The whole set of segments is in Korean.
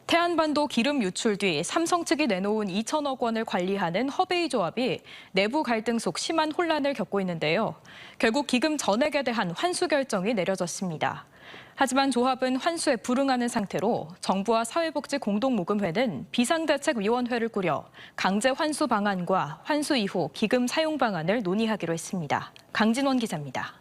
태안반도 기름 유출 뒤 삼성 측이 내놓은 2천억 원을 관리하는 허베이조합이 내부 갈등 속 심한 혼란을 겪고 있는데요. 결국 기금 전액에 대한 환수 결정이 내려졌습니다. 하지만 조합은 환수에 불응하는 상태로 정부와 사회복지공동모금회는 비상대책위원회를 꾸려 강제 환수 방안과 환수 이후 기금 사용 방안을 논의하기로 했습니다. 강진원 기자입니다.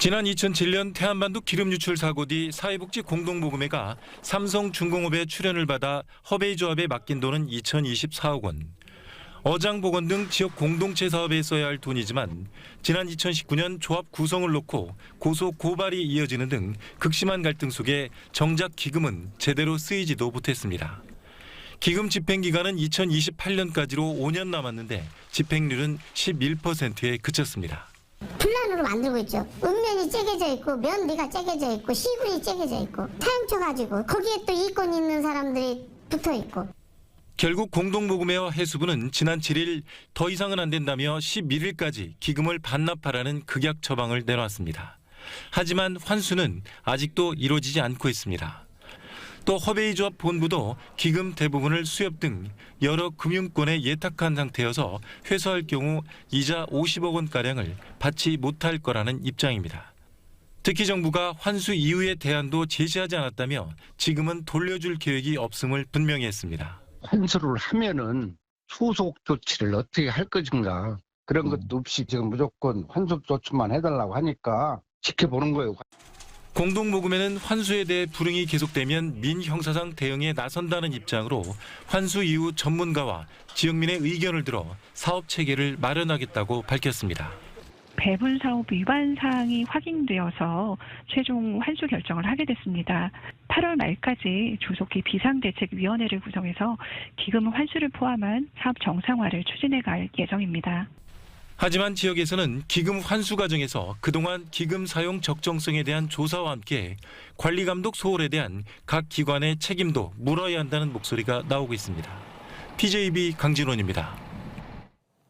지난 2007년 태안반도 기름 유출 사고 뒤 사회복지공동모금회가 삼성중공업의 출연을 받아 허베이조합에 맡긴 돈은 2024억 원. 어장보건 등 지역 공동체 사업에 써야 할 돈이지만 지난 2019년 조합 구성을 놓고 고소 고발이 이어지는 등 극심한 갈등 속에 정작 기금은 제대로 쓰이지도 못했습니다. 기금 집행 기간은 2028년까지로 5년 남았는데 집행률은 11%에 그쳤습니다. 분란으로 만들고 있죠. 읍면이 째겨져 있고 면비가 째겨져 있고 시군이 째겨져 있고 타협쳐가지고 거기에 또 이권 있는 사람들이 붙어 있고. 결국 공동모금회와 해수부는 지난 7일 더 이상은 안 된다며 11일까지 기금을 반납하라는 극약 처방을 내놨습니다. 하지만 환수는 아직도 이루어지지 않고 있습니다. 또 허베이조합 본부도 기금 대부분을 수협 등 여러 금융권에 예탁한 상태여서 회수할 경우 이자 50억 원가량을 받지 못할 거라는 입장입니다. 특히 정부가 환수 이후의 대안도 제시하지 않았다며 지금은 돌려줄 계획이 없음을 분명히 했습니다. 환수를 하면은 후속 조치를 어떻게 할 것인가 그런 것도 없이 지금 무조건 환수 조치만 해달라고 하니까 지켜보는 거예요. 공동모금회는 환수에 대해 불응이 계속되면 민형사상 대응에 나선다는 입장으로 환수 이후 전문가와 지역민의 의견을 들어 사업 체계를 마련하겠다고 밝혔습니다. 배분 사업 위반 사항이 확인되어서 최종 환수 결정을 하게 됐습니다. 8월 말까지 조속히 비상대책위원회를 구성해서 기금 환수를 포함한 사업 정상화를 추진해 갈 예정입니다. 하지만 지역에서는 기금 환수 과정에서 그동안 기금 사용 적정성에 대한 조사와 함께 관리감독 소홀에 대한 각 기관의 책임도 물어야 한다는 목소리가 나오고 있습니다. TJB 강진원입니다.